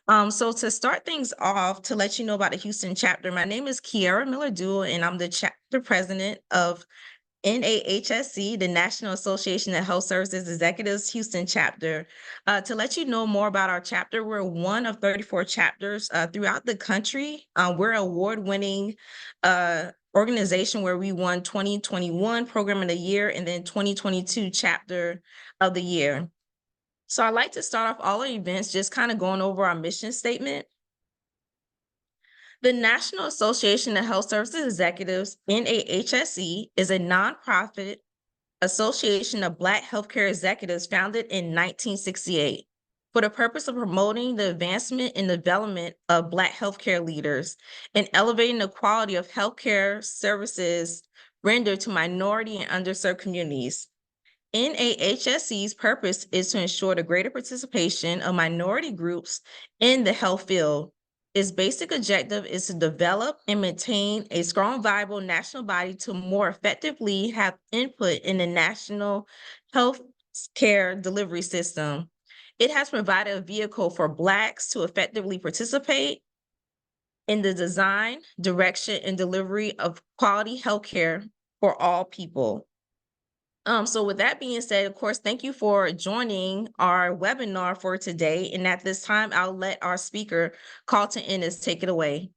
So to start things off, to let you know about the Houston chapter, my name is Kiara Miller Dewell, and I'm the chapter president of N.A.H.S.E, the National Association of Health Services Executives Houston chapter. To let you know more about our chapter, we're one of 34 chapters throughout the country. We're an award-winning organization where we won 2021 Program of the Year and then 2022 Chapter of the Year. So I'd like to start off all our events just kind of going over our mission statement. The National Association of Health Services Executives, N.A.H.S.E, is a nonprofit association of Black healthcare executives founded in 1968 for the purpose of promoting the advancement and development of Black healthcare leaders and elevating the quality of healthcare services rendered to minority and underserved communities. N.A.H.S.E's purpose is to ensure the greater participation of minority groups in the health field. Its basic objective is to develop and maintain a strong, viable national body to more effectively have input in the national health care delivery system. It has provided a vehicle for Blacks to effectively participate in the design, direction, and delivery of quality healthcare for all people. So with that being said, of course, thank you for joining our webinar for today. And at this time, I'll let our speaker, Carlton Inniss, take it away.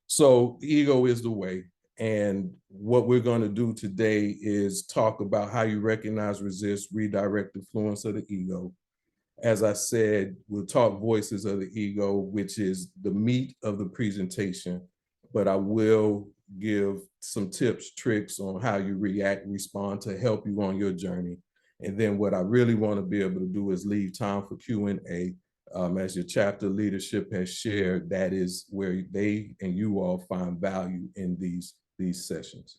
So ego is the way. And what we're going to do today is talk about how you recognize, resist, redirect the influence of the ego. As I said, we'll talk voices of the ego, which is the meat of the presentation, but I will give some tips, tricks on how you react, respond to help you on your journey. And then what I really want to be able to do is leave time for Q&A. As your chapter leadership has shared, that is where they and you all find value in these sessions.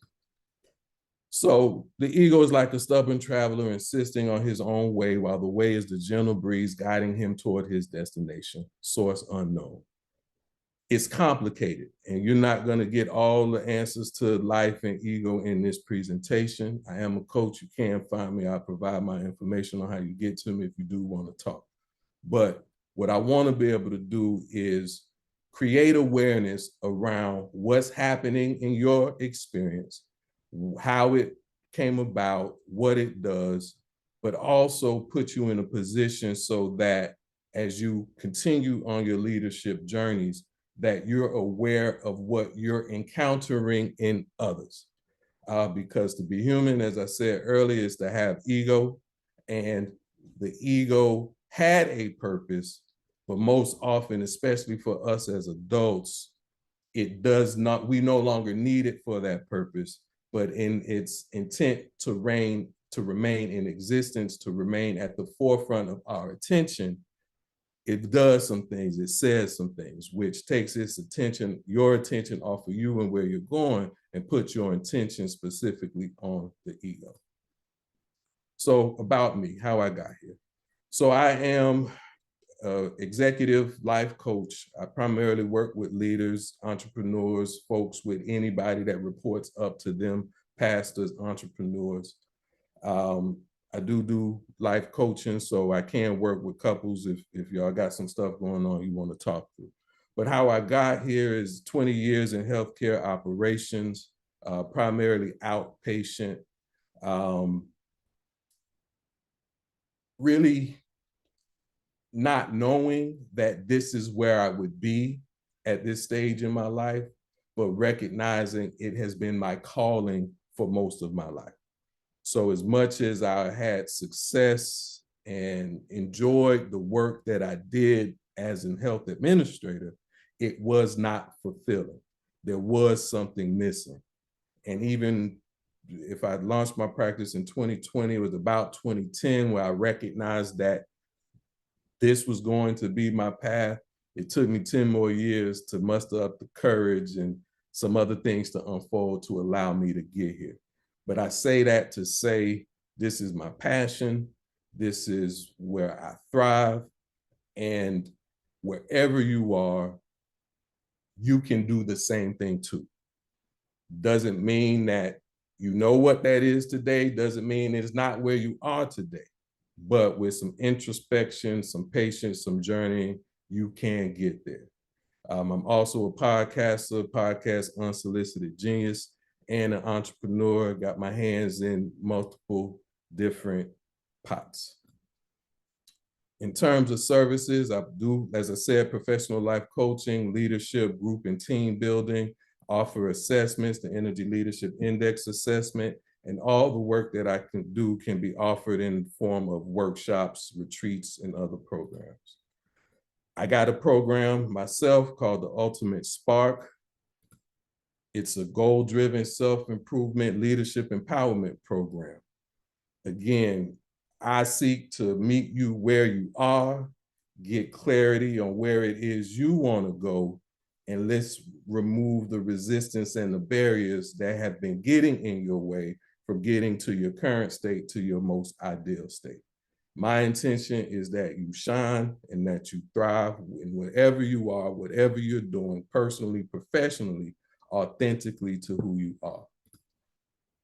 So the ego is like a stubborn traveler insisting on his own way, while the way is the gentle breeze guiding him toward his destination, source unknown. It's complicated, and you're not going to get all the answers to life and ego in this presentation. I am a coach. You can find me. I'll provide my information on how you get to me if you do want to talk. But what I want to be able to do is create awareness around what's happening in your experience, how it came about, what it does, but also put you in a position so that as you continue on your leadership journeys, that you're aware of what you're encountering in others. Because to be human, as I said earlier, is to have ego, and the ego had a purpose, but most often, especially for us as adults, it does not, we no longer need it for that purpose, but in its intent to remain in existence, to remain at the forefront of our attention, it does some things, it says some things, which takes its attention, your attention off of you and where you're going, and puts your intention specifically on the ego. So about me, how I got here. So I am an executive life coach. I primarily work with leaders, entrepreneurs, folks, with anybody that reports up to them, pastors, entrepreneurs. I do life coaching, so I can work with couples if y'all got some stuff going on you want to talk through. But how I got here is 20 years in healthcare operations, primarily outpatient. Really not knowing that this is where I would be at this stage in my life, but recognizing it has been my calling for most of my life. So as much as I had success and enjoyed the work that I did as a health administrator, it was not fulfilling. There was something missing. And even if I launched my practice in 2020, it was about 2010 where I recognized that this was going to be my path. It took me 10 more years to muster up the courage and some other things to unfold to allow me to get here. But I say that to say, this is my passion. This is where I thrive. And wherever you are, you can do the same thing too. Doesn't mean that you know what that is today. Doesn't mean it's not where you are today. But with some introspection, some patience, some journeying, you can get there. I'm also a podcaster, podcast Unsolicited Genius, and an entrepreneur. Got my hands in multiple different pots. In terms of services, I do, as I said, professional life coaching, leadership, group and team building, offer assessments, the Energy Leadership Index assessment, and all the work that I can do can be offered in the form of workshops, retreats, and other programs. I got a program myself called the Ultimate Spark. It's a goal-driven self-improvement leadership empowerment program. Again, I seek to meet you where you are, get clarity on where it is you want to go, and let's remove the resistance and the barriers that have been getting in your way from getting to your current state to your most ideal state. My intention is that you shine and that you thrive in whatever you are, whatever you're doing, personally, professionally, authentically to who you are.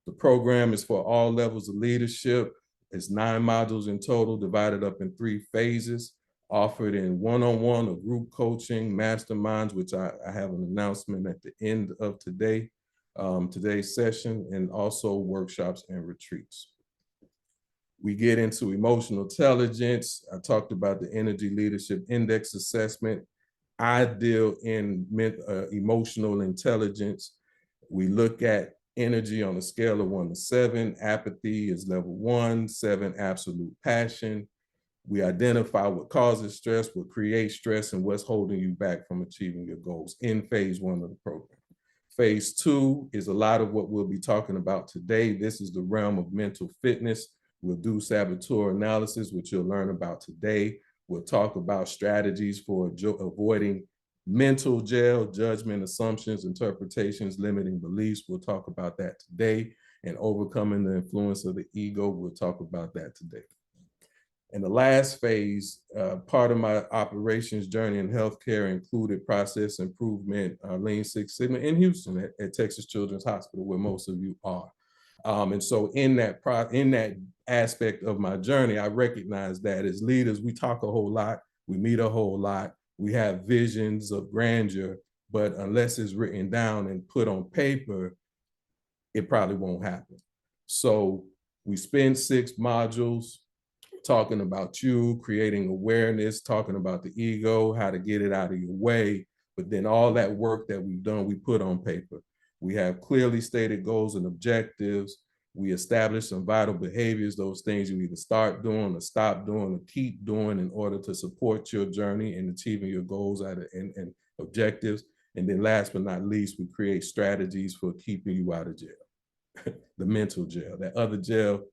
The program is for all levels of leadership. It's 9 modules in total, divided up in 3 phases, offered in one-on-one or group coaching, masterminds, which I have an announcement at the end of today's session, and also workshops and retreats. We get into emotional intelligence. I talked about the Energy Leadership Index assessment. I deal in emotional intelligence. We look at energy on a scale of 1 to 7. Apathy is level 1, 7 absolute passion. We identify what causes stress, what creates stress, and what's holding you back from achieving your goals in phase 1 of the program. Phase 2 is a lot of what we'll be talking about today. This is the realm of mental fitness. We'll do saboteur analysis, which you'll learn about today. We'll talk about strategies for avoiding mental jail, judgment, assumptions, interpretations, limiting beliefs. We'll talk about that today. And overcoming the influence of the ego. We'll talk about that today. And the last phase, part of my operations journey in healthcare included process improvement, Lean Six Sigma in Houston at Texas Children's Hospital, where most of you are. And so in that aspect of my journey, I recognize that as leaders, we talk a whole lot, we meet a whole lot, we have visions of grandeur, but unless it's written down and put on paper, it probably won't happen. So we spend 6 modules talking about you, creating awareness, talking about the ego, how to get it out of your way. But then all that work that we've done, we put on paper. We have clearly stated goals and objectives. We establish some vital behaviors, those things you either start doing or stop doing or keep doing in order to support your journey in achieving your goals and objectives. And then last but not least, we create strategies for keeping you out of jail, the mental jail, that other jail.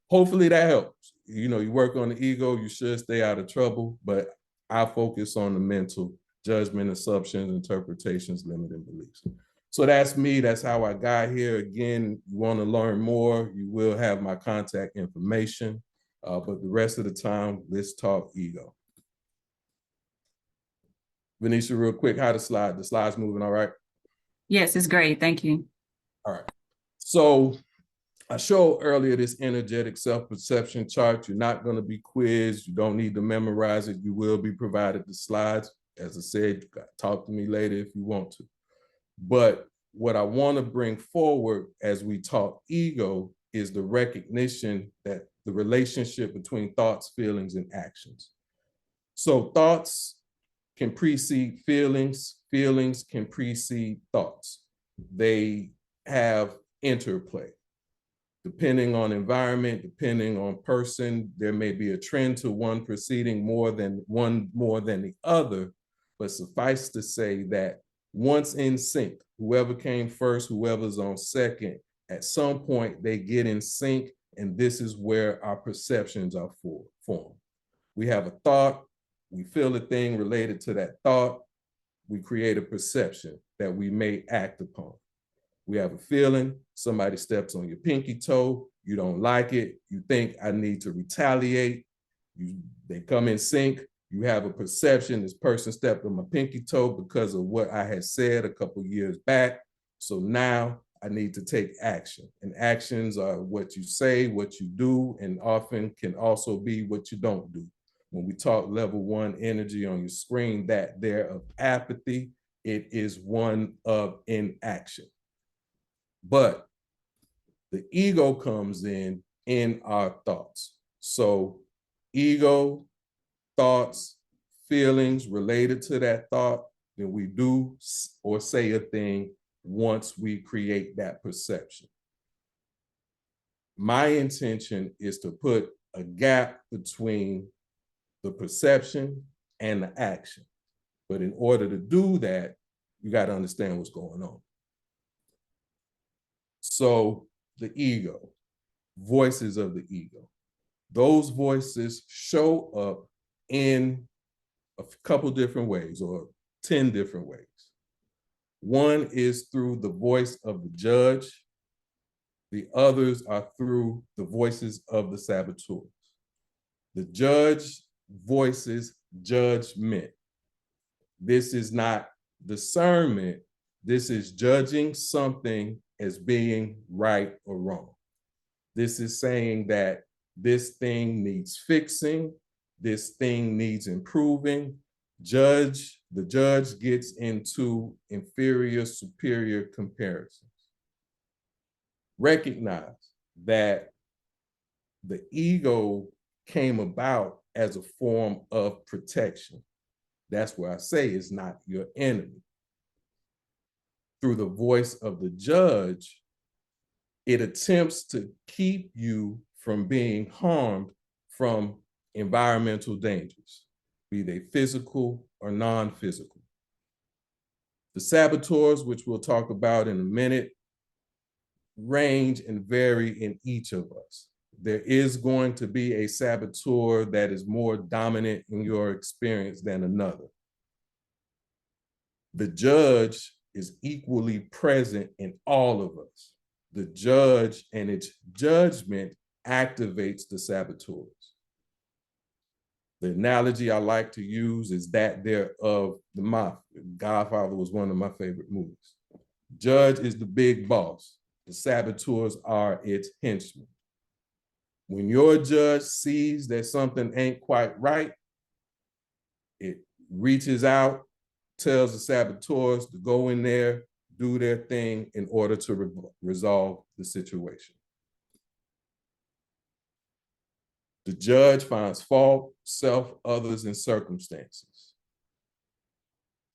Hopefully that helps. You know, you work on the ego, you should stay out of trouble, but I focus on the mental judgment, assumptions, interpretations, limiting beliefs. So that's me. That's how I got here. Again, you want to learn more, you will have my contact information. But the rest of the time, let's talk ego. Venetia, real quick, how the slides moving, all right? Yes, it's great. Thank you. All right. So I showed earlier this energetic self-perception chart. You're not going to be quizzed. You don't need to memorize it. You will be provided the slides. As I said, you got to talk to me later if you want to. But what I want to bring forward as we talk ego is the recognition that the relationship between thoughts, feelings, and actions. So thoughts can precede feelings. Feelings can precede thoughts. They have interplay. Depending on environment, depending on person, there may be a trend to one preceding more than the other, but suffice to say that once in sync, whoever came first, whoever's on second, at some point they get in sync, and this is where our perceptions are formed. We have a thought, we feel a thing related to that thought, we create a perception that we may act upon. We have a feeling, somebody steps on your pinky toe, you don't like it, you think I need to retaliate, they come in sync, you have a perception, this person stepped on my pinky toe because of what I had said a couple years back, so now I need to take action. And actions are what you say, what you do, and often can also be what you don't do. When we talk level 1 energy on your screen, that there of apathy, it is one of inaction. But the ego comes in our thoughts. So ego, thoughts, feelings related to that thought, then we do or say a thing once we create that perception. My intention is to put a gap between the perception and the action. But in order to do that, you got to understand what's going on. So the ego, voices of the ego, those voices show up in a couple different ways, or 10 different ways. One is through the voice of the judge. The others are through the voices of the saboteurs. The judge voices judgment. This is not discernment. This is judging something as being right or wrong. This is saying that this thing needs fixing, this thing needs improving. The judge gets into inferior, superior comparisons. Recognize that the ego came about as a form of protection. That's where I say it's not your enemy. Through the voice of the judge, it attempts to keep you from being harmed from environmental dangers, be they physical or non-physical. The saboteurs, which we'll talk about in a minute, range and vary in each of us. There is going to be a saboteur that is more dominant in your experience than another. The judge is equally present in all of us. The judge and its judgment activates the saboteurs. The analogy I like to use is that there of the Mafia. Godfather was one of my favorite movies. Judge is the big boss. The saboteurs are its henchmen. When your judge sees that something ain't quite right, it reaches out, tells the saboteurs to go in there, do their thing in order to resolve the situation. The judge finds fault, self, others, and circumstances.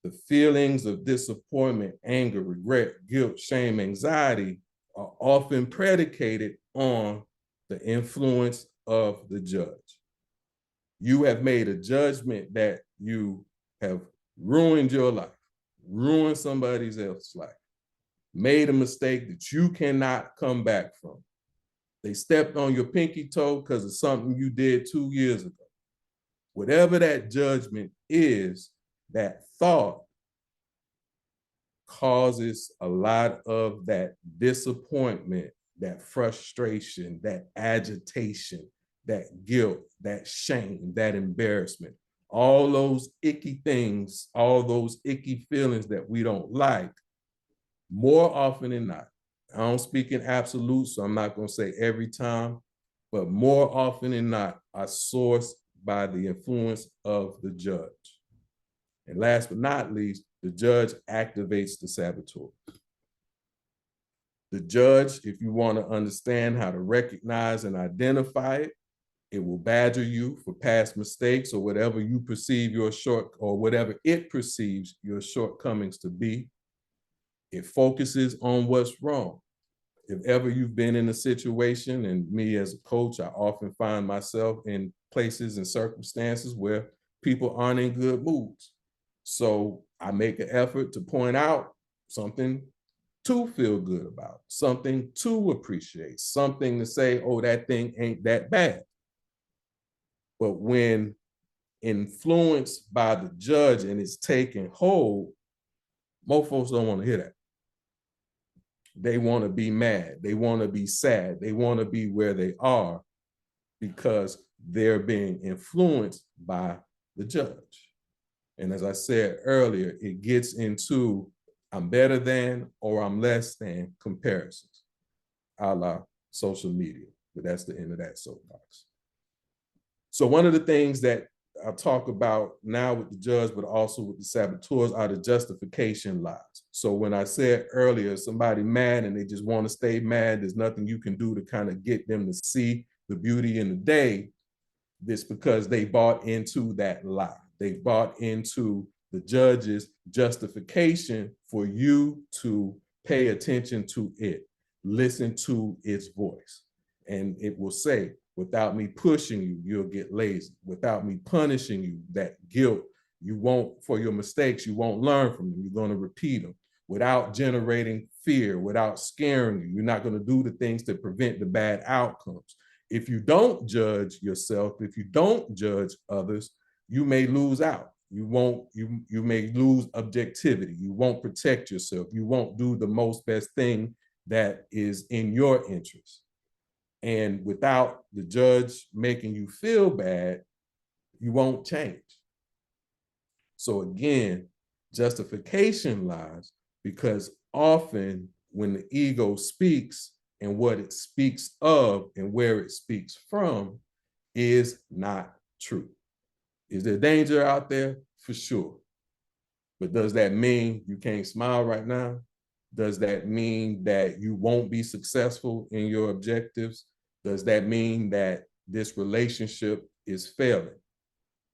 The feelings of disappointment, anger, regret, guilt, shame, anxiety are often predicated on the influence of the judge. You have made a judgment that you have ruined your life, ruined somebody else's life, made a mistake that you cannot come back from. They stepped on your pinky toe because of something you did 2 years ago. Whatever that judgment is, that thought causes a lot of that disappointment, that frustration, that agitation, that guilt, that shame, that embarrassment, all those icky things, all those icky feelings that we don't like, more often than not. I don't speak in absolutes, so I'm not going to say every time, but more often than not are sourced by the influence of the judge. And last but not least, the judge activates the saboteur. The judge, if you want to understand how to recognize and identify it, it will badger you for past mistakes or whatever you perceive whatever it perceives your shortcomings to be. It focuses on what's wrong. If ever you've been in a situation, and me as a coach, I often find myself in places and circumstances where people aren't in good moods. So I make an effort to point out something to feel good about, something to appreciate, something to say, oh, that thing ain't that bad. But when influenced by the judge and it's taking hold, most folks don't want to hear that. They want to be mad. They want to be sad. They want to be where they are because they're being influenced by the judge. And as I said earlier, it gets into I'm better than or I'm less than comparisons, a la social media. But that's the end of that soapbox. So one of the things that I talk about now with the judge, but also with the saboteurs, are the justification lies. So when I said earlier, somebody mad and they just want to stay mad, there's nothing you can do to kind of get them to see the beauty in the day. This because they bought into that lie. They bought into the judge's justification for you to pay attention to it, listen to its voice. And it will say, without me pushing you, you'll get lazy. Without me punishing you, that guilt, you won't, for your mistakes, you won't learn from them. You're going to repeat them. Without generating fear, without scaring you, you're not going to do the things that prevent the bad outcomes. If you don't judge yourself, if you don't judge others, you may lose out. You may lose objectivity. You won't protect yourself. You won't do the most best thing that is in your interest. And without the judge making you feel bad, you won't change. So again, justification lies because often when the ego speaks and what it speaks of and where it speaks from is not true. Is there danger out there? For sure. But does that mean you can't smile right now? Does that mean that you won't be successful in your objectives? Does that mean that this relationship is failing?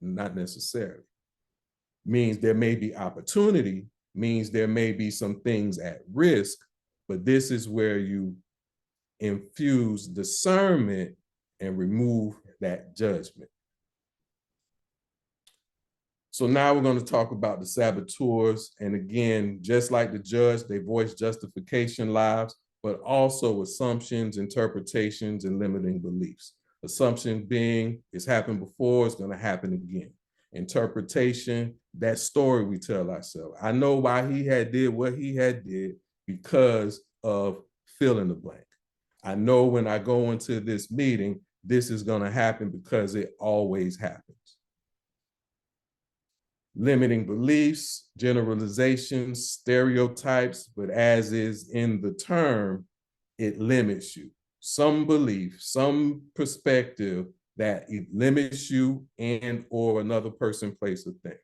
Not necessarily. Means there may be opportunity, means there may be some things at risk, but this is where you infuse discernment and remove that judgment. So now we're going to talk about the saboteurs. And again, just like the judge, they voice justification lies, but also assumptions, interpretations, and limiting beliefs. Assumption being it's happened before, it's going to happen again. Interpretation, that story we tell ourselves. I know why he had did what he had did because of fill in the blank. I know when I go into this meeting, this is going to happen because it always happens. Limiting beliefs, generalizations, stereotypes, but as is in the term, it limits you. Some belief, some perspective that it limits you and or another person, place, or thing.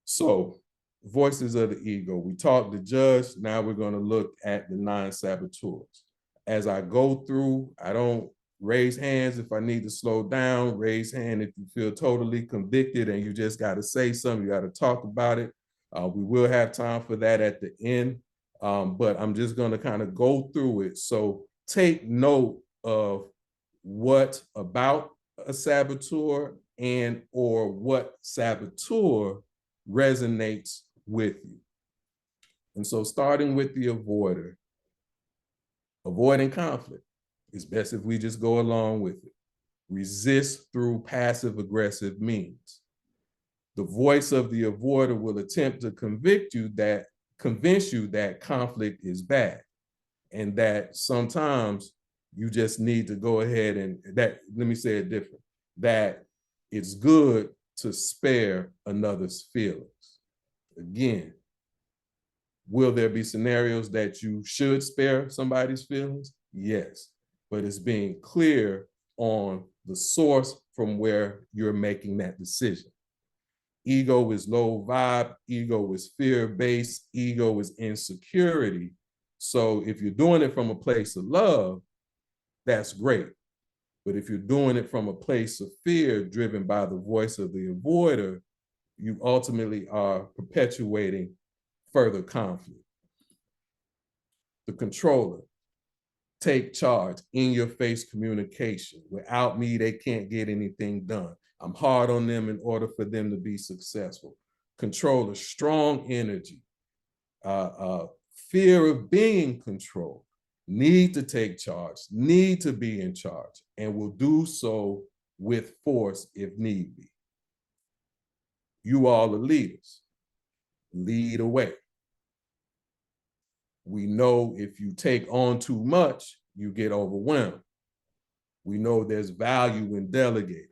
So voices of the ego. We talked the judge, now we're going to look at the 9 saboteurs. As I go through, I don't raise hands if I need to slow down, raise hand if you feel totally convicted and you just got to say something, you got to talk about it. We will have time for that at the end, but I'm just going to kind of go through it. So take note of what about a saboteur and or what saboteur resonates with you. And so starting with the avoider, avoiding conflict. It's best if we just go along with it. Resist through passive aggressive means. The voice of the avoider will attempt to convince you that conflict is bad and that sometimes you just need to go ahead and let me say it different, that it's good to spare another's feelings. Again, will there be scenarios that you should spare somebody's feelings? Yes, but it's being clear on the source from where you're making that decision. Ego is low vibe, ego is fear-based, ego is insecurity. So if you're doing it from a place of love, that's great. But if you're doing it from a place of fear driven by the voice of the avoider, you ultimately are perpetuating further conflict. The controller, take charge, in your face communication. Without me, they can't get anything done. I'm hard on them in order for them to be successful. Controller, strong energy, fear of being controlled, need to take charge, need to be in charge, and will do so with force if need be. You all are leaders. Lead away. We know if you take on too much, you get overwhelmed. We know there's value in delegating.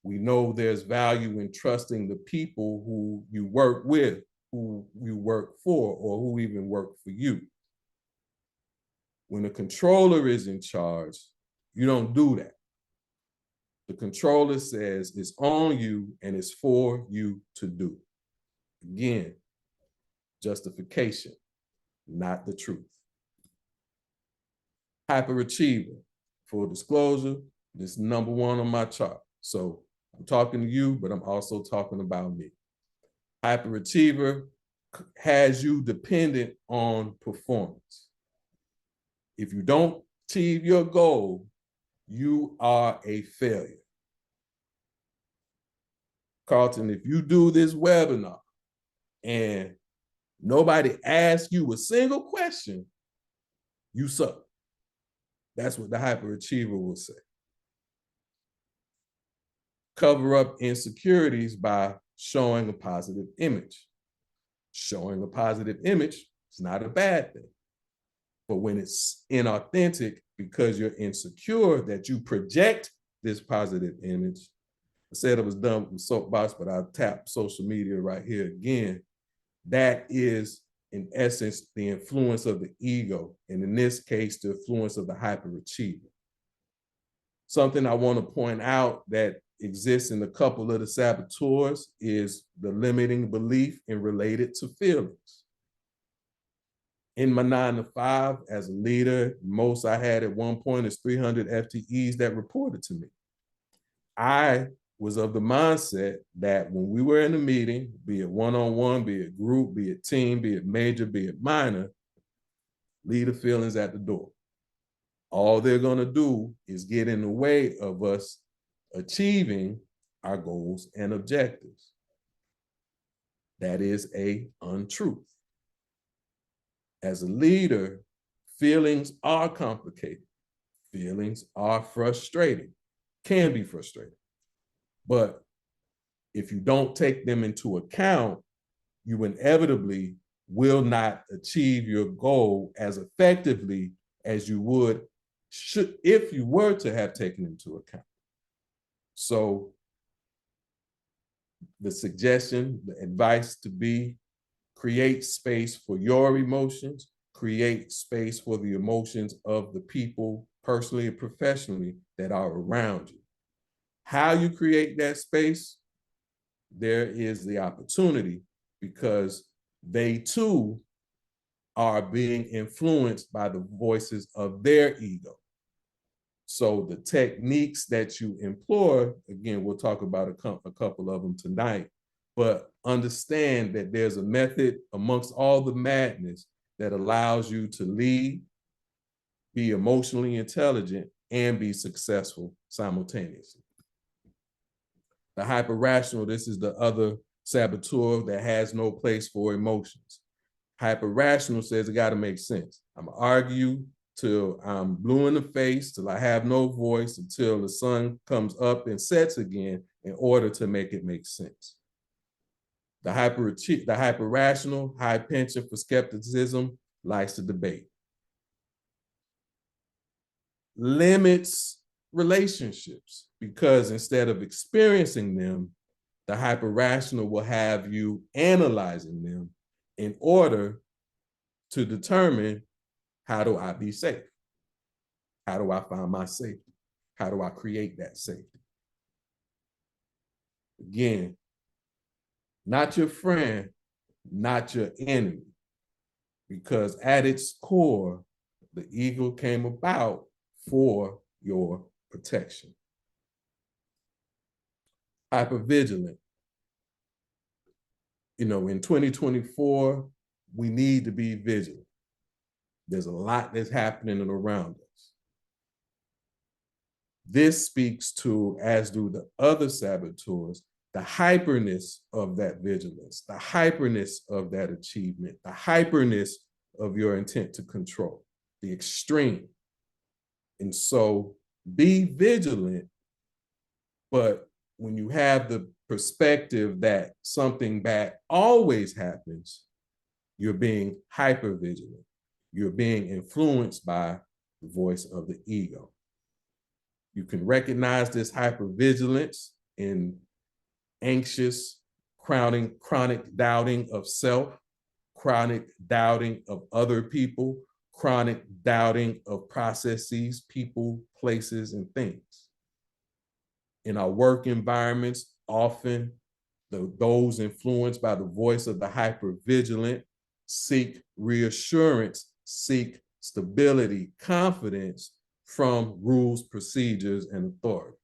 We know there's value in trusting the people who you work with, who you work for, or who even work for you. When a controller is in charge, you don't do that. The controller says it's on you and it's for you to do. Again, justification, not the truth. Hyperachiever, full disclosure, this is number 1 on my chart. So I'm talking to you, but I'm also talking about me. Hyperachiever has you dependent on performance. If you don't achieve your goal, you are a failure. Carlton, if you do this webinar and nobody asks you a single question, you suck. That's what the hyperachiever will say. Cover up insecurities by showing a positive image. Showing a positive image is not a bad thing. But when it's inauthentic because you're insecure that you project this positive image, I said I was done with soapbox, but I'll tap social media right here again. That is, in essence, the influence of the ego, and in this case, the influence of the hyperachiever. Something I want to point out that exists in a couple of the saboteurs is the limiting belief in related to feelings. In my 9-to-5 as a leader, most I had at one point is 300 FTEs that reported to me. I was of the mindset that when we were in a meeting, be it one-on-one, be it group, be it team, be it major, be it minor, leave the feelings at the door. All they're gonna do is get in the way of us achieving our goals and objectives. That is an untruth. As a leader, feelings are complicated. Feelings are frustrating, can be frustrating. But if you don't take them into account, you inevitably will not achieve your goal as effectively as you would if you were to have taken into account. So the suggestion, the advice to be, create space for your emotions, create space for the emotions of the people personally and professionally that are around you. How you create that space, there is the opportunity, because they too are being influenced by the voices of their ego. So the techniques that you employ, again, we'll talk about a couple of them tonight, but understand that there's a method amongst all the madness that allows you to lead, be emotionally intelligent, and be successful simultaneously. The hyper-rational, this is the other saboteur that has no place for emotions. Hyper-rational says it gotta make sense. I'm gonna argue till I'm blue in the face, till I have no voice, until the sun comes up and sets again in order to make it make sense. The hyper-rational, high penchant for skepticism, likes to debate. Limits relationships, because instead of experiencing them, the hyper-rational will have you analyzing them in order to determine, how do I be safe? How do I find my safety? How do I create that safety? Again, not your friend, not your enemy, because at its core, the ego came about for your protection. Hypervigilant. You know, in 2024, we need to be vigilant. There's a lot that's happening around us. This speaks to, as do the other saboteurs, the hyperness of that vigilance, the hyperness of that achievement, the hyperness of your intent to control, the extreme. And so be vigilant, but when you have the perspective that something bad always happens, you're being hyper-vigilant. You're being influenced by the voice of the ego. You can recognize this hypervigilance in anxious, chronic doubting of self, chronic doubting of other people, chronic doubting of processes, people, places, and things. In our work environments, often those influenced by the voice of the hypervigilant seek reassurance, seek stability, confidence from rules, procedures, and authority.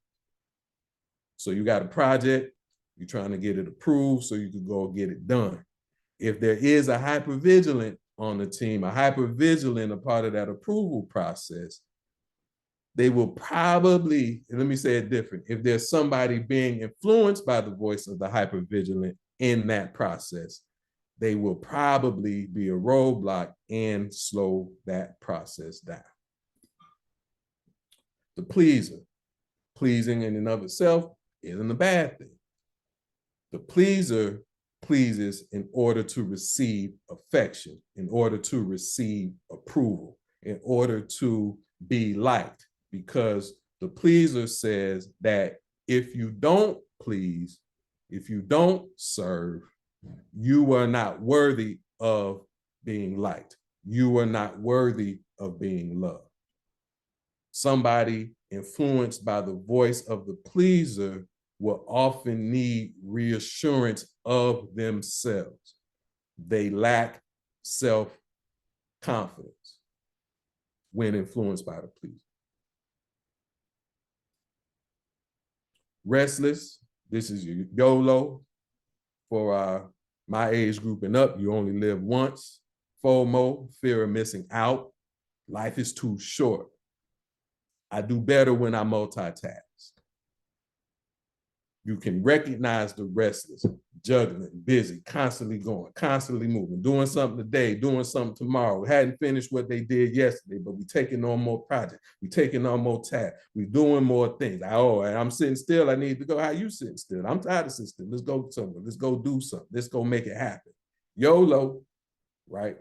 So you got a project, you're trying to get it approved so you can go get it done. If there is a hypervigilant on the team, a hypervigilant a part of that approval process, they will probably, let me say it different, if there's somebody being influenced by the voice of the hypervigilant in that process, they will probably be a roadblock and slow that process down. The pleaser, pleasing in and of itself isn't a bad thing. The pleaser pleases in order to receive affection, in order to receive approval, in order to be liked, because the pleaser says that if you don't please, if you don't serve, you are not worthy of being liked. You are not worthy of being loved. Somebody influenced by the voice of the pleaser will often need reassurance of themselves. They lack self-confidence when influenced by the pleaser. Restless, this is your YOLO. For my age group and up, you only live once. FOMO, fear of missing out. Life is too short. I do better when I multitask. You can recognize the restless, juggling, busy, constantly going, constantly moving, doing something today, doing something tomorrow. We hadn't finished what they did yesterday, but we're taking on more projects. We're taking on more tasks. We're doing more things. Oh, I'm sitting still. I need to go. How you sitting still? I'm tired of sitting still. Let's go somewhere. Let's go do something. Let's go make it happen. YOLO, right?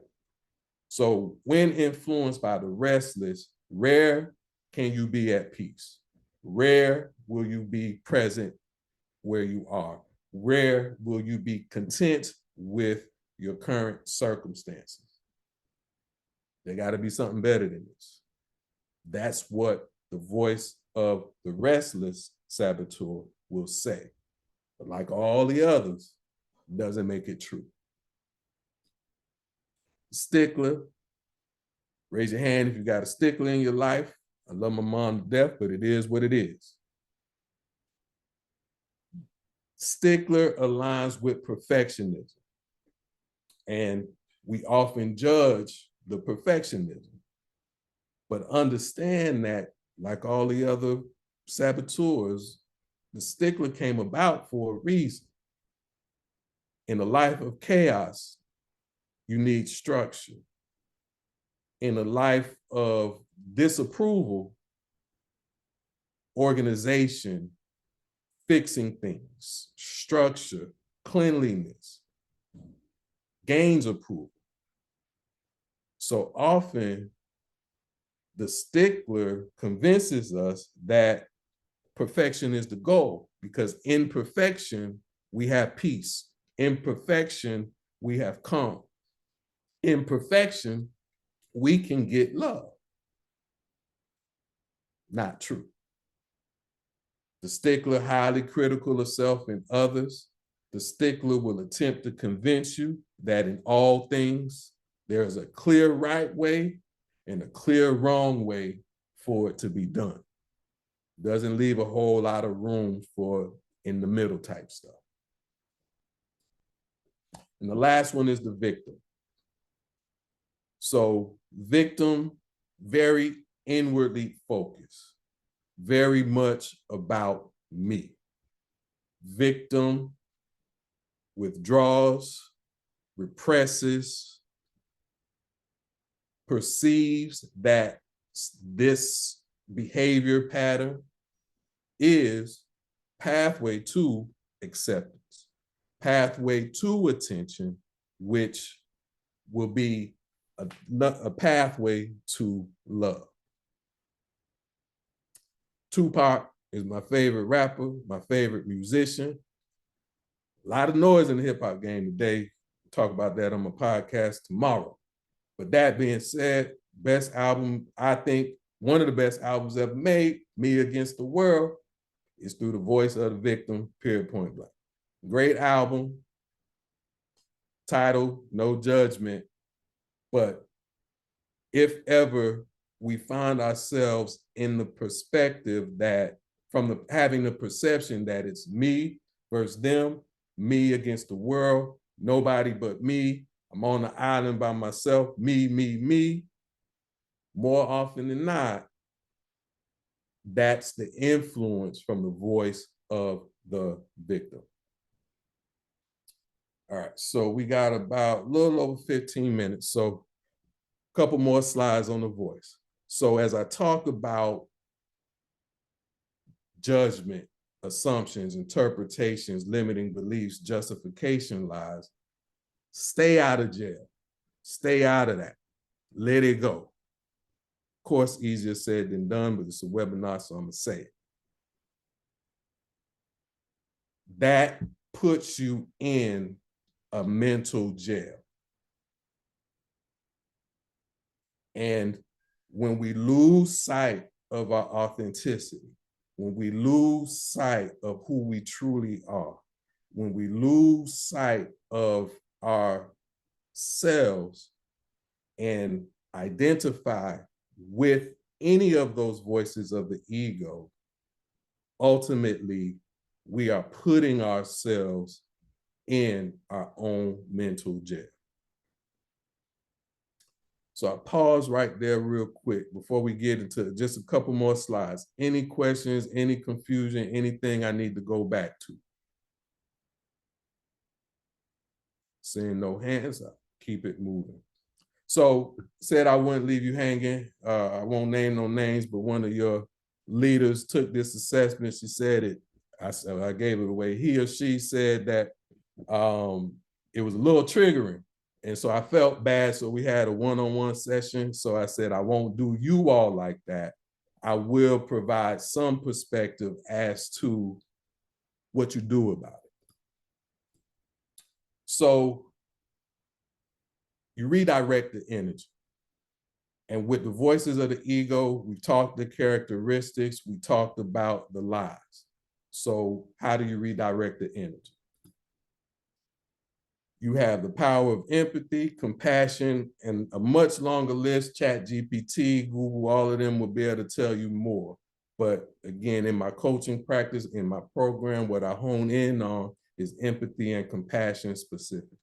So when influenced by the restless, rare can you be at peace. Rare will you be present where you are. Rare will you be content with your current circumstances. There got to be something better than this. That's what the voice of the restless saboteur will say. But like all the others, doesn't make it true. Stickler, raise your hand if you got a stickler in your life. I love my mom to death, but it is what it is. Stickler aligns with perfectionism. And we often judge the perfectionism, but understand that, like all the other saboteurs, the stickler came about for a reason. In a life of chaos, you need structure. In a life of disapproval, organization, fixing things, structure, cleanliness, gains approval. So often, the stickler convinces us that perfection is the goal, because in perfection, we have peace. In perfection, we have calm. In perfection, we can get love. Not true. The stickler, highly critical of self and others. The stickler will attempt to convince you that in all things, there is a clear right way and a clear wrong way for it to be done. Doesn't leave a whole lot of room for in the middle type stuff. And the last one is the victim. So victim, very inwardly focused, very much about me. Victim withdraws, represses, perceives that this behavior pattern is pathway to acceptance, pathway to attention, which will be a pathway to love. Tupac is my favorite rapper, my favorite musician. A lot of noise in the hip hop game today. We'll talk about that on my podcast tomorrow. But that being said, best album, I think one of the best albums ever made, Me Against the World. is through the voice of the victim, period, point blank. Great album, title, No Judgment. But if ever we find ourselves in the perspective that having the perception that it's me versus them, me against the world, nobody but me, I'm on the island by myself, me, more often than not, that's the influence from the voice of the victim. All right, so we got about a little over 15 minutes. So a couple more slides on the voice. So as I talk about judgment, assumptions, interpretations, limiting beliefs, justification lies, stay out of jail. Stay out of that. Let it go. Of course, easier said than done, but it's a webinar, so I'm gonna say it. That puts you in a mental jail. And when we lose sight of our authenticity, when we lose sight of who we truly are, when we lose sight of ourselves and identify with any of those voices of the ego, ultimately, we are putting ourselves in our own mental jail. So I pause right there real quick before we get into just a couple more slides. Any questions, any confusion, anything I need to go back to? Seeing no hands, I'll keep it moving. So said I wouldn't leave you hanging. I won't name no names, but one of your leaders took this assessment. She said it, I gave it away. He or she said that it was a little triggering. And so I felt bad. So we had a one-on-one session. So I said, I won't do you all like that. I will provide some perspective as to what you do about it. So you redirect the energy. And with the voices of the ego, we talked the characteristics, we talked about the lies. So how do you redirect the energy? You have the power of empathy, compassion, and a much longer list. ChatGPT, Google, all of them will be able to tell you more. But again, in my coaching practice, in my program, what I hone in on is empathy and compassion specifically.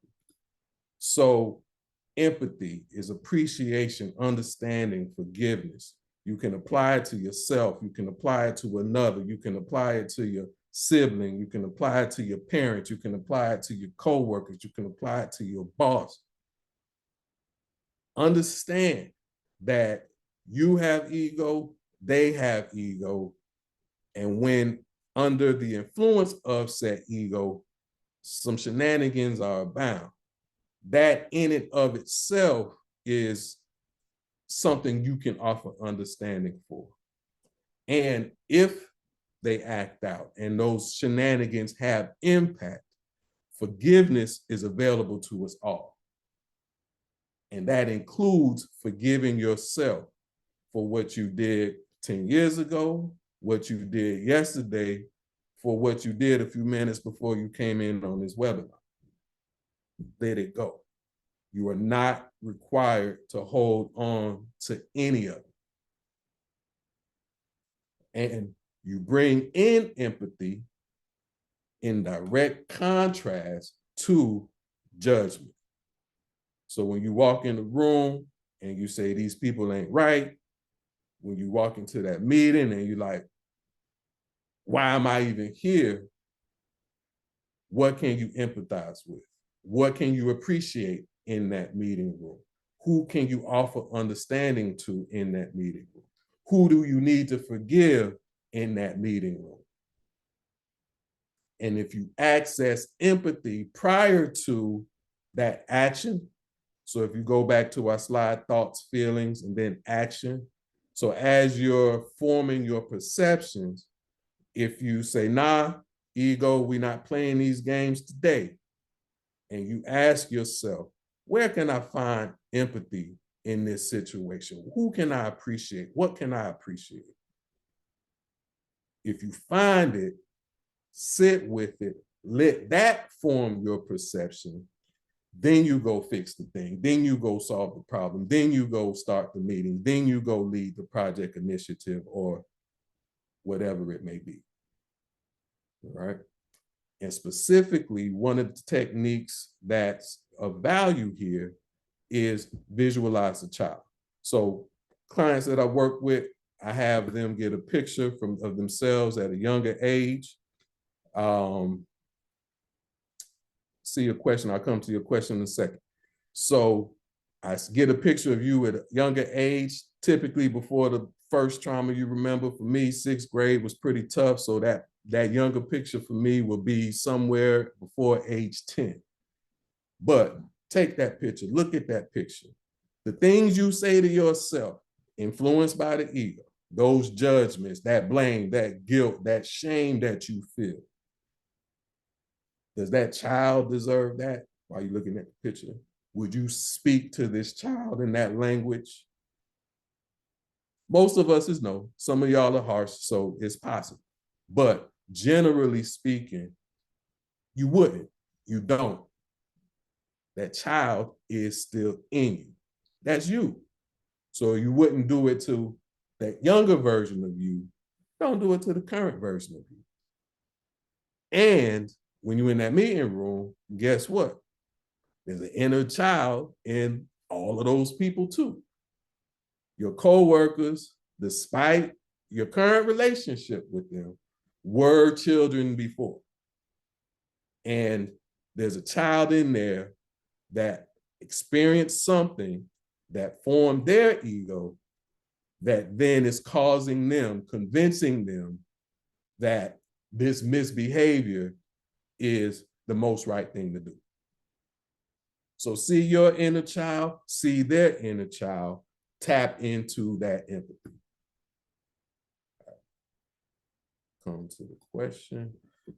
So empathy is appreciation, understanding, forgiveness. You can apply it to yourself. You can apply it to another. You can apply it to your sibling. You can apply it to your parents. You can apply it to your coworkers. You can apply it to your boss. Understand that you have ego, they have ego. And when under the influence of said ego, some shenanigans are abound. That in and of itself is something you can offer understanding for. And if they act out and those shenanigans have impact, forgiveness is available to us all. And that includes forgiving yourself for what you did 10 years ago, what you did yesterday, for what you did a few minutes before you came in on this webinar. Let it go. You are not required to hold on to any of it. And you bring in empathy in direct contrast to judgment. So when you walk in the room and you say, these people ain't right, when you walk into that meeting and you're like, why am I even here? What can you empathize with? What can you appreciate in that meeting room? Who can you offer understanding to in that meeting room? Who do you need to forgive in that meeting room? And if you access empathy prior to that action, so if you go back to our slide, thoughts, feelings, and then action. So as you're forming your perceptions, if you say, nah, ego, we're not playing these games today, and you ask yourself, where can I find empathy in this situation? Who can I appreciate? What can I appreciate? If you find it, sit with it, let that form your perception, then you go fix the thing, then you go solve the problem, then you go start the meeting, then you go lead the project initiative or whatever it may be. All right. And specifically, one of the techniques that's of value here is visualize the child. So clients that I work with, I have them get a picture of themselves at a younger age. See your question, I'll come to your question in a second. So I get a picture of you at a younger age, typically before the first trauma you remember. For me, 6th grade was pretty tough. So that younger picture for me will be somewhere before age 10. But take that picture, look at that picture. The things you say to yourself, influenced by the ego, those judgments, that blame, that guilt, that shame that you feel. Does that child deserve that? While you're looking at the picture, would you speak to this child in that language? Most of us is no. Some of y'all are harsh, so it's possible. But generally speaking, you wouldn't. You don't. That child is still in you. That's you. So you wouldn't do it to that younger version of you. Don't do it to the current version of you. And when you're in that meeting room, guess what? There's an inner child in all of those people too. Your coworkers, despite your current relationship with them, were children before. And there's a child in there that experienced something that formed their ego that then is causing them, convincing them that this misbehavior is the most right thing to do. So see your inner child, see their inner child, tap into that empathy. Come to the question.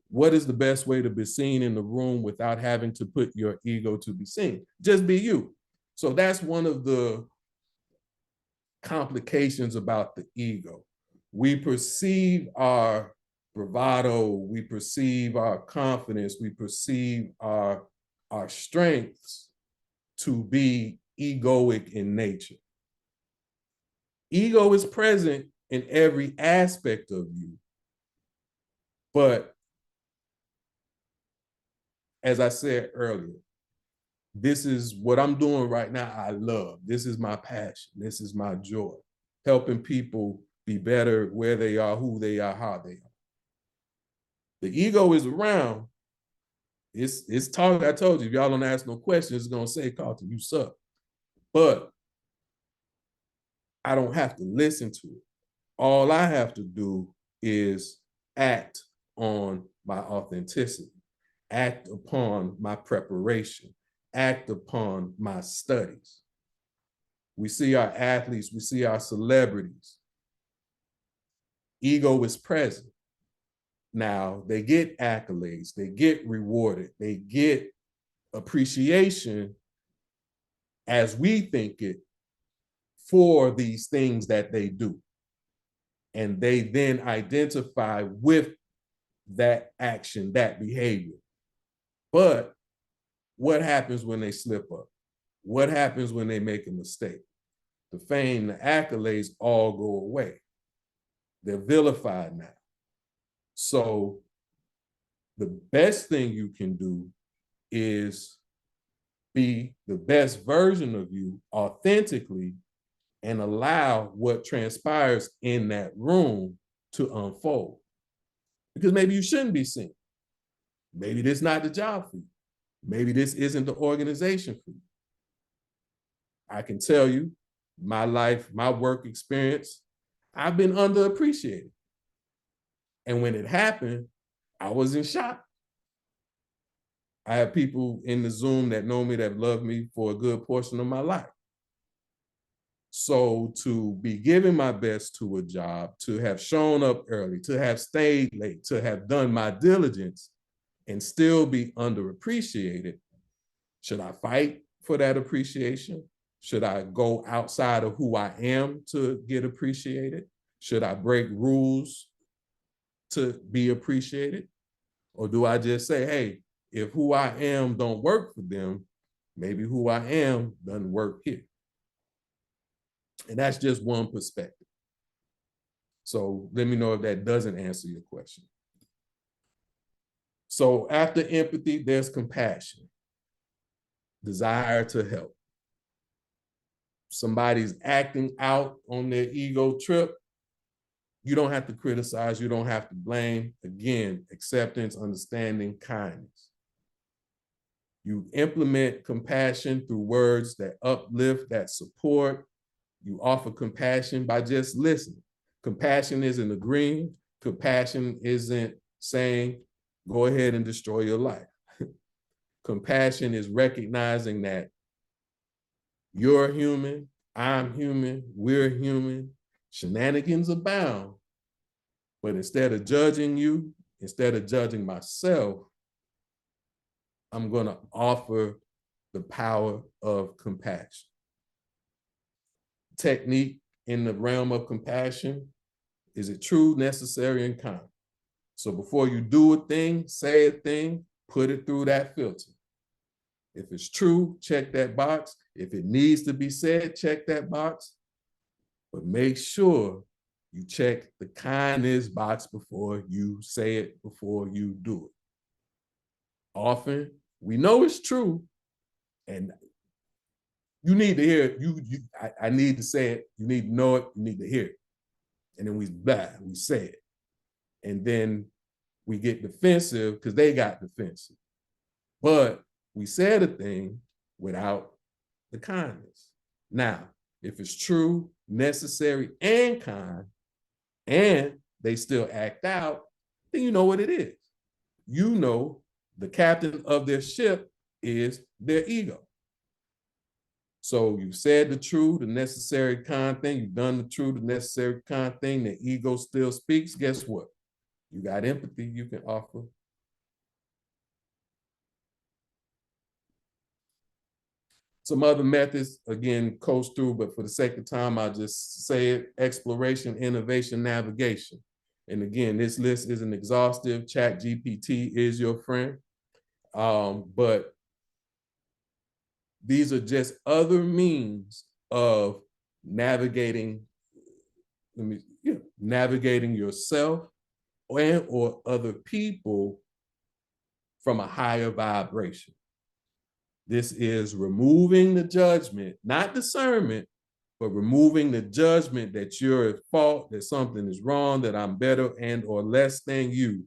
What is the best way to be seen in the room without having to put your ego to be seen? Just be you. So that's one of the complications about the ego. We perceive our bravado, we perceive our confidence, we perceive our strengths to be egoic in nature. Ego is present in every aspect of you, but as I said earlier, this is what I'm doing right now. I love. This is my passion. This is my joy. Helping people be better where they are, who they are, how they are. The ego is around. It's talking. I told you, if y'all don't ask no questions, it's gonna say, Carlton, you suck. But I don't have to listen to it. All I have to do is act on my authenticity, act upon my preparation, act upon my studies. We see our athletes, we see our celebrities. Ego is present. Now, they get accolades, they get rewarded, they get appreciation as we think it for these things that they do. And they then identify with that action, that behavior. But what happens when they slip up? What happens when they make a mistake? The fame, the accolades all go away. They're vilified now. So the best thing you can do is be the best version of you authentically and allow what transpires in that room to unfold. Because maybe you shouldn't be seen. Maybe this is not the job for you. Maybe this isn't the organization for you. I can tell you, my life, my work experience, I've been underappreciated. And when it happened, I was in shock. I have people in the Zoom that know me, that love me for a good portion of my life. So to be giving my best to a job, to have shown up early, to have stayed late, to have done my diligence and still be underappreciated, should I fight for that appreciation? Should I go outside of who I am to get appreciated? Should I break rules to be appreciated? Or do I just say, hey, if who I am don't work for them, maybe who I am doesn't work here? And that's just one perspective. So let me know if that doesn't answer your question. So after empathy, there's compassion, desire to help. Somebody's acting out on their ego trip, you don't have to criticize, you don't have to blame. Again, acceptance, understanding, kindness. You implement compassion through words that uplift, that support. You offer compassion by just listening. Compassion isn't agreeing. Compassion isn't saying, go ahead and destroy your life. Compassion is recognizing that you're human, I'm human, we're human, shenanigans abound. But instead of judging you, instead of judging myself, I'm going to offer the power of compassion. Technique in the realm of compassion, is it true, necessary, and kind? So before you do a thing, say a thing, put it through that filter. If it's true, check that box. If it needs to be said, check that box. But make sure you check the kindness box before you say it, before you do it. Often, we know it's true, and you need to hear it. I need to say it. You need to know it. You need to hear it. And then we say it. And then we get defensive because they got defensive. But we said a thing without the kindness. Now, if it's true, necessary, and kind, and they still act out, then you know what it is. You know the captain of their ship is their ego. So you said the true, the necessary, kind thing. You've done the true, the necessary, kind thing. The ego still speaks. Guess what? You got empathy you can offer. Some other methods, again, coast through, but for the sake of time, I'll just say it: exploration, innovation, navigation. And again, this list isn't exhaustive. ChatGPT is your friend. But these are just other means of navigating, navigating yourself or other people from a higher vibration. This is removing the judgment, not discernment, but removing the judgment that you're at fault, that something is wrong, that I'm better and or less than you,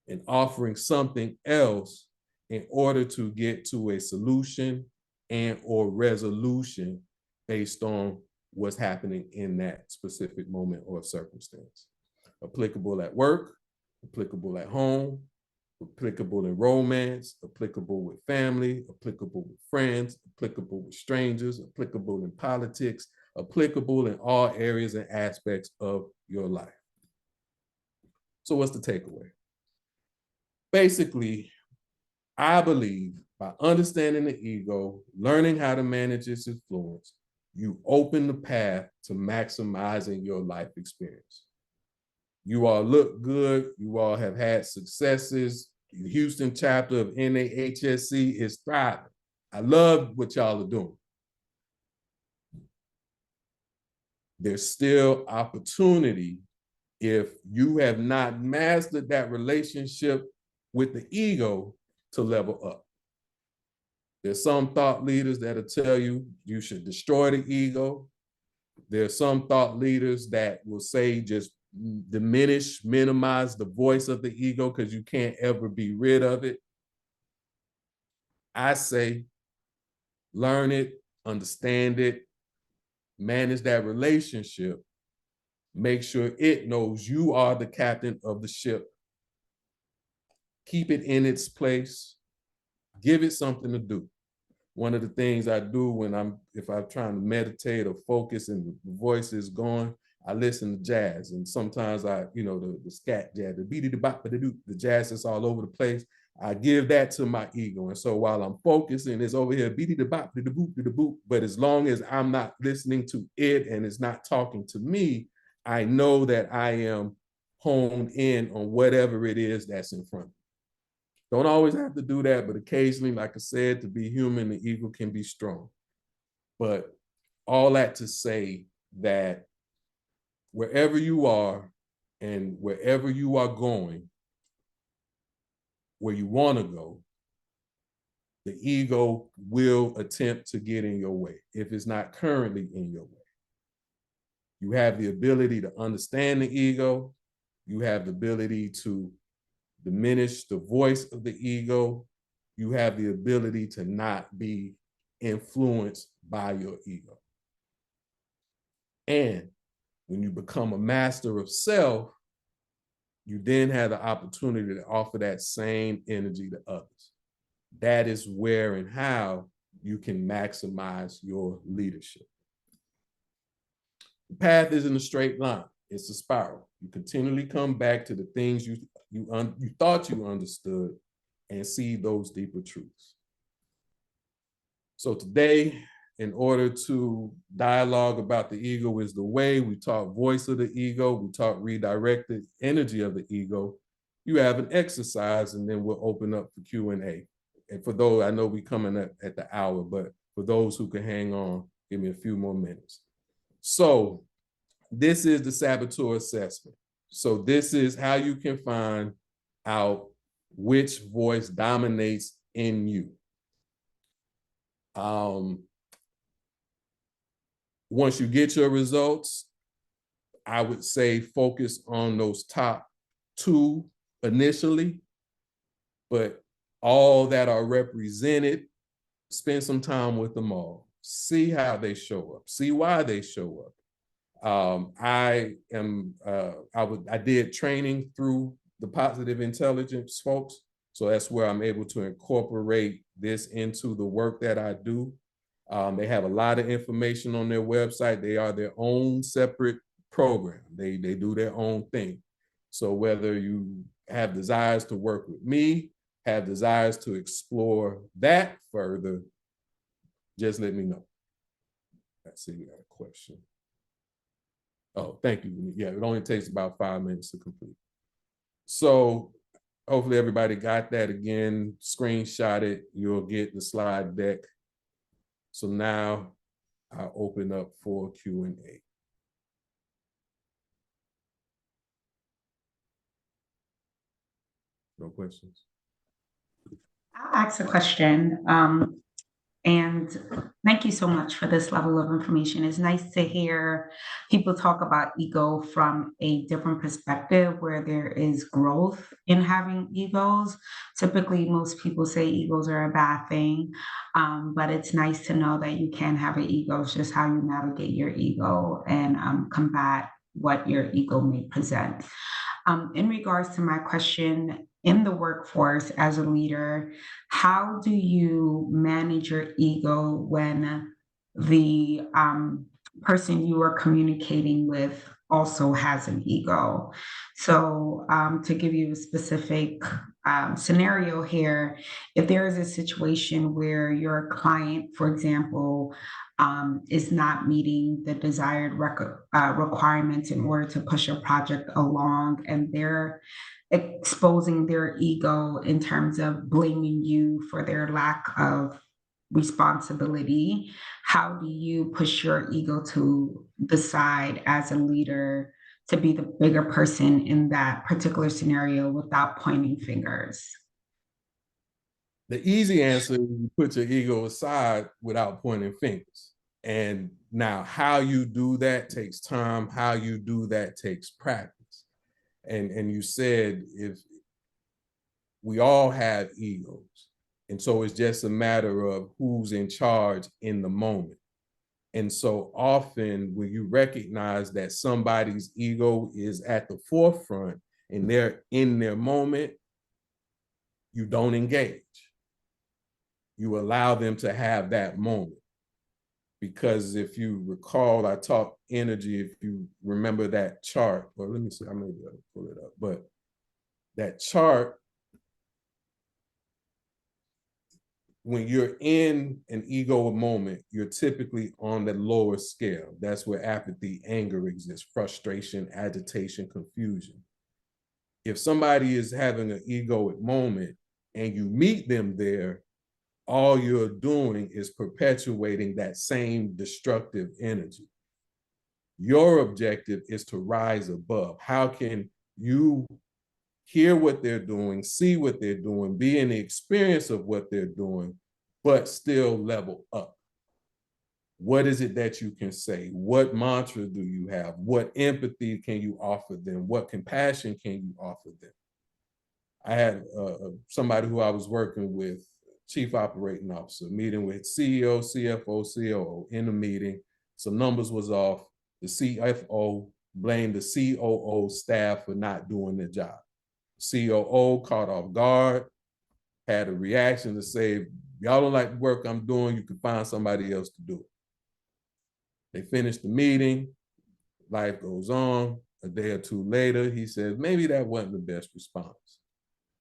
and offering something else in order to get to a solution and or resolution based on what's happening in that specific moment or circumstance. Applicable at work, applicable at home, applicable in romance, applicable with family, applicable with friends, applicable with strangers, applicable in politics, applicable in all areas and aspects of your life. So what's the takeaway? Basically, I believe by understanding the ego, learning how to manage its influence, you open the path to maximizing your life experience. You all look good. You all have had successes. The Houston chapter of N.A.H.S.E is thriving. I love what y'all are doing. There's still opportunity if you have not mastered that relationship with the ego to level up. There's some thought leaders that'll tell you you should destroy the ego. There's some thought leaders that will say just diminish, minimize the voice of the ego because you can't ever be rid of it. I say learn it, understand it, manage that relationship, make sure it knows you are the captain of the ship. Keep it in its place, give it something to do. One of the things I do if I'm trying to meditate or focus and the voice is going, I listen to jazz. And sometimes the scat jazz, the jazz that's all over the place, I give that to my ego. And so while I'm focusing, it's over here, but as long as I'm not listening to it and it's not talking to me, I know that I am hone in on whatever it is that's in front of you. Don't always have to do that, but occasionally, like I said, to be human, the ego can be strong. But all that to say that wherever you are and wherever you are going, where you want to go, the ego will attempt to get in your way if it's not currently in your way. You have the ability to understand the ego. You have the ability to diminish the voice of the ego. You have the ability to not be influenced by your ego. And when you become a master of self, you then have the opportunity to offer that same energy to others. That is where and how you can maximize your leadership. The path isn't a straight line, it's a spiral. You continually come back to the things you thought you understood and see those deeper truths. So today, in order to dialogue about the ego is the way, we talk voice of the ego, we talk redirected energy of the ego. You have an exercise, and then we'll open up for Q&A. And for those, I know we're coming up at the hour, but for those who can hang on, give me a few more minutes. So this is the saboteur assessment. So this is how you can find out which voice dominates in you. Once you get your results, I would say focus on those top 2 initially, but all that are represented, spend some time with them all. See how they show up. See why they show up. I did training through the positive intelligence folks. So that's where I'm able to incorporate this into the work that I do. They have a lot of information on their website. They are their own separate program. They do their own thing. So whether you have desires to work with me, have desires to explore that further, just let me know. Let's see, we got a question. Oh, thank you. Yeah, it only takes about 5 minutes to complete. So hopefully everybody got that. Again, screenshot it. You'll get the slide deck. So now I'll open up for Q&A. No questions? I'll ask a question. And thank you so much for this level of information. It's nice to hear people talk about ego from a different perspective where there is growth in having egos. Typically, most people say egos are a bad thing, but it's nice to know that you can have an ego. It's just how you navigate your ego and combat what your ego may present. In regards to my question, in the workforce as a leader, how do you manage your ego when the person you are communicating with also has an ego? So to give you a specific scenario here, if there is a situation where your client, for example, is not meeting the desired requirements in order to push a project along, and they're exposing their ego in terms of blaming you for their lack of responsibility, how do you push your ego to the side as a leader to be the bigger person in that particular scenario without pointing fingers? The easy answer is you put your ego aside without pointing fingers. And now how you do that takes time. How you do that takes practice. And you said if we all have egos. And so it's just a matter of who's in charge in the moment. And so often when you recognize that somebody's ego is at the forefront and they're in their moment, you don't engage. You allow them to have that moment. Because if you recall, I taught energy, if you remember that chart, or let me see, I may be able to pull it up, but that chart, when you're in an ego moment, you're typically on the lower scale. That's where apathy, anger exists, frustration, agitation, confusion. if somebody is having an egoic moment and you meet them there, all you're doing is perpetuating that same destructive energy. Your objective is to rise above. How can you hear what they're doing, see what they're doing, be in the experience of what they're doing, but still level up? What is it that you can say? What mantra do you have? What empathy can you offer them? What compassion can you offer them? I had somebody who I was working with, chief operating officer, meeting with CEO, CFO, COO in the meeting. Some numbers was off. The CFO blamed the COO staff for not doing their job. COO caught off guard, had a reaction to say, y'all don't like the work I'm doing, you can find somebody else to do it. They finished the meeting, life goes on. A day or two later, he says, maybe that wasn't the best response.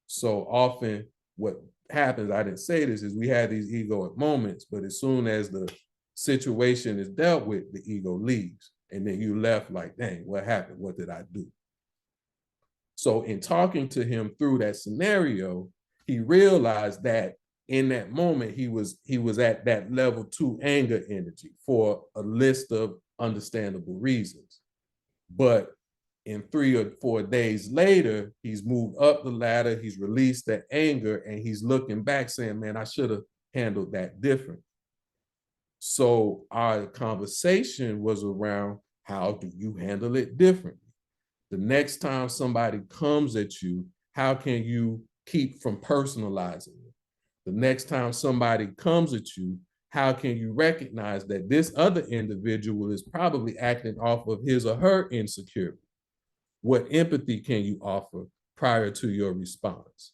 So often what happens, I didn't say this, is we have these egoic moments, but as soon as the situation is dealt with, the ego leaves. And then you left like, dang, what happened? What did I do? So in talking to him through that scenario, he realized that in that moment, he was at that level 2 anger energy for a list of understandable reasons. But in 3 or 4 days later, he's moved up the ladder, he's released that anger, and he's looking back saying, man, I should have handled that different. So our conversation was around, how do you handle it differently? The next time somebody comes at you, how can you keep from personalizing it? The next time somebody comes at you, how can you recognize that this other individual is probably acting off of his or her insecurity? What empathy can you offer prior to your response?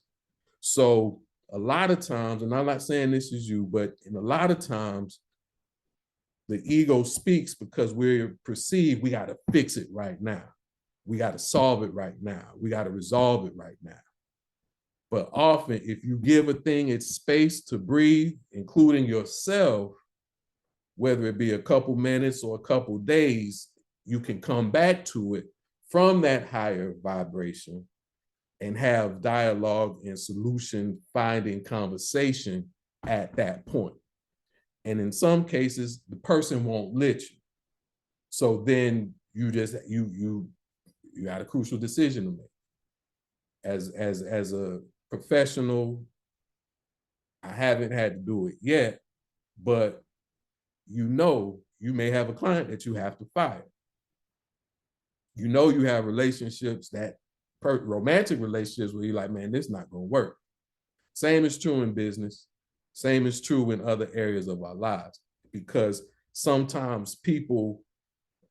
So a lot of times, and I'm not saying this is you, but in a lot of times, the ego speaks because we're perceived we got to fix it right now. We got to solve it right now. We got to resolve it right now. But often, if you give a thing its space to breathe, including yourself, whether it be a couple minutes or a couple days, you can come back to it from that higher vibration and have dialogue and solution finding conversation at that point. And in some cases, the person won't let you. So then you just, you got a crucial decision to make. As a professional, I haven't had to do it yet, but you may have a client that you have to fire. You have relationships that, romantic relationships where you're like, man, this is not gonna work. Same is true in business. Same is true in other areas of our lives, because sometimes people,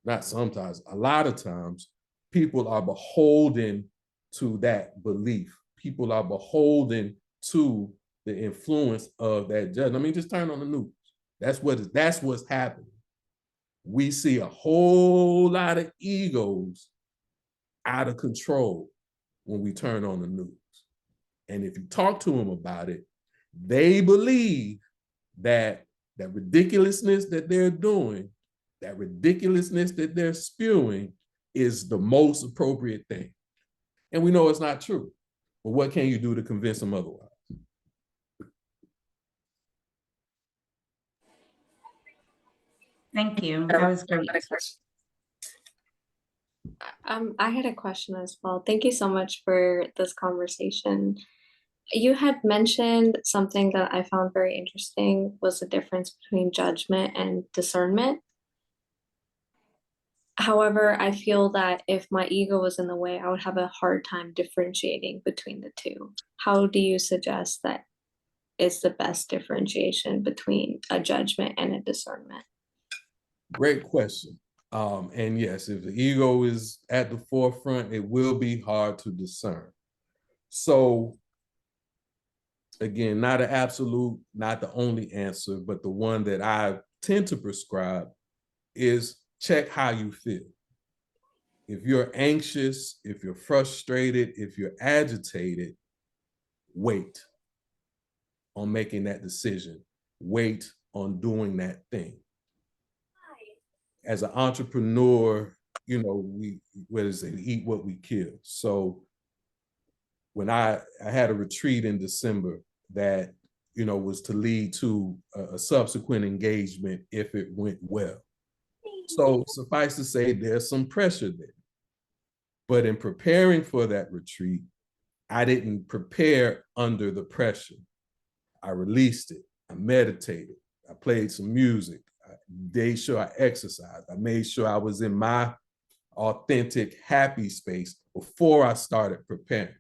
not sometimes, a lot of times, people are beholden to that belief. People are beholden to the influence of that judge. I mean, just turn on the news. That's what's happening. We see a whole lot of egos out of control when we turn on the news. And if you talk to them about it, they believe that that ridiculousness that they're doing, that ridiculousness that they're spewing is the most appropriate thing. And we know it's not true. But what can you do to convince them otherwise? Thank you. That was great. I had a question as well. Thank you so much for this conversation. You had mentioned something that I found very interesting was the difference between judgment and discernment. However, I feel that if my ego was in the way, I would have a hard time differentiating between the two. How do you suggest that is the best differentiation between a judgment and a discernment? Great question. And yes, if the ego is at the forefront, it will be hard to discern. So again, not an absolute, not the only answer, but the one that I tend to prescribe is check how you feel. If you're anxious, if you're frustrated, if you're agitated, wait on making that decision. Wait on doing that thing. As an entrepreneur, we eat what we kill. So when I had a retreat in December that, was to lead to a subsequent engagement if it went well. So suffice to say, there's some pressure there. But in preparing for that retreat, I didn't prepare under the pressure. I released it. I meditated. I played some music. I made sure I exercised. I made sure I was in my authentic, happy space before I started preparing.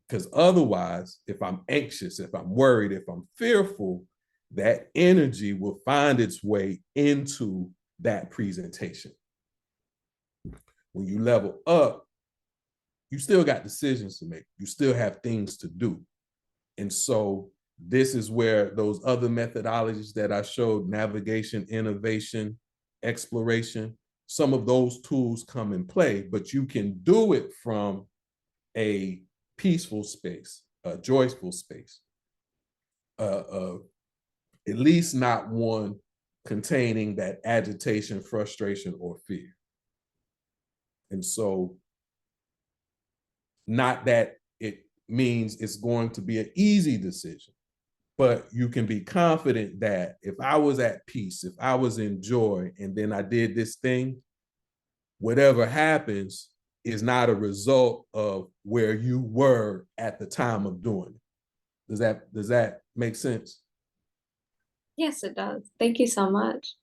Because otherwise, if I'm anxious, if I'm worried, if I'm fearful, that energy will find its way into that presentation. When you level up, you still got decisions to make. You still have things to do. And so this is where those other methodologies that I showed, navigation, innovation, exploration, some of those tools come in play, but you can do it from a peaceful space, a joyful space, at least not one containing that agitation, frustration, or fear. And so, not that it means it's going to be an easy decision, but you can be confident that if I was at peace, if I was in joy, and then I did this thing, whatever happens is not a result of where you were at the time of doing it. Does that make sense? Yes, it does. Thank you so much.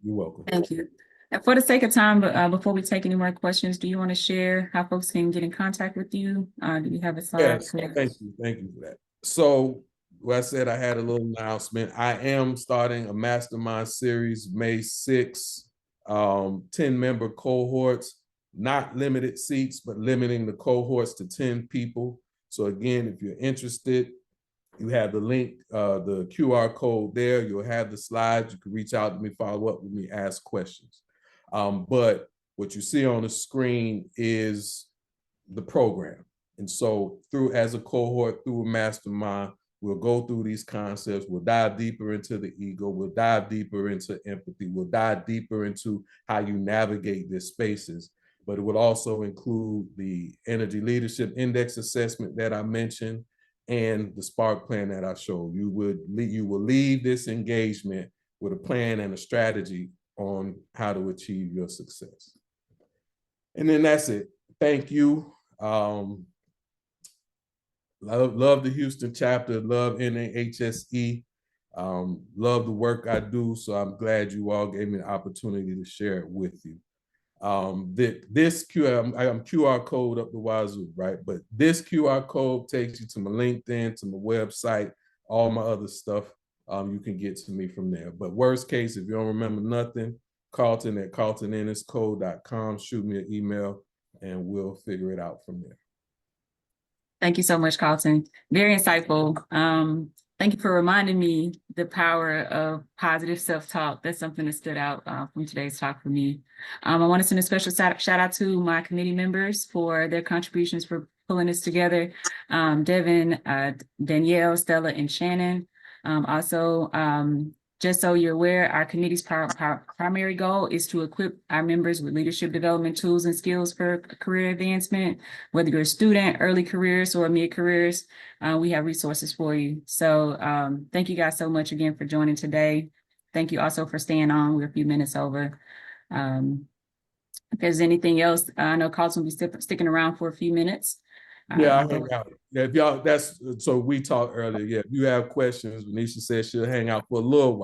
You're welcome. Thank you. And for the sake of time, before we take any more questions, do you want to share how folks can get in contact with you? Do you have a slide? Yes, thank you for that. So, well, I said I had a little announcement. I am starting a mastermind series May 6th, 10-member cohorts, not limited seats, but limiting the cohorts to 10 people. So again, if you're interested, you have the link, the QR code there. You'll have the slides. You can reach out to me, follow up with me, ask questions. But what you see on the screen is the program. And so as a cohort, through a mastermind, we'll go through these concepts. We'll dive deeper into the ego. We'll dive deeper into empathy. We'll dive deeper into how you navigate these spaces. But it would also include the Energy Leadership Index assessment that I mentioned and the Spark plan that I showed. You will leave this engagement with a plan and a strategy on how to achieve your success. And then that's it. Thank you. Love the Houston chapter, love N.A.H.S.E, love the work I do. So I'm glad you all gave me the opportunity to share it with you. This QR code up the wazoo, right? But this QR code takes you to my LinkedIn, to my website, all my other stuff. You can get to me from there. But worst case, if you don't remember nothing, Carlton at carltoninniscode.com, shoot me an email and we'll figure it out from there. Thank you so much, Carlton. Very insightful. Thank you for reminding me the power of positive self-talk. That's something that stood out from today's talk for me. I want to send a special shout out to my committee members for their contributions for pulling this together. Devin, Danielle, Stella, and Shannon. Also, just so you're aware, our committee's primary goal is to equip our members with leadership development tools and skills for career advancement. Whether you're a student, early careers, or mid-careers, we have resources for you. So thank you guys so much again for joining today. Thank you also for staying on. We're a few minutes over. If there's anything else, I know Carlton will be sticking around for a few minutes. Yeah, I'll hang out. Yeah, if y'all, so we talked earlier. Yeah, if you have questions, Venetia said she'll hang out for a little while.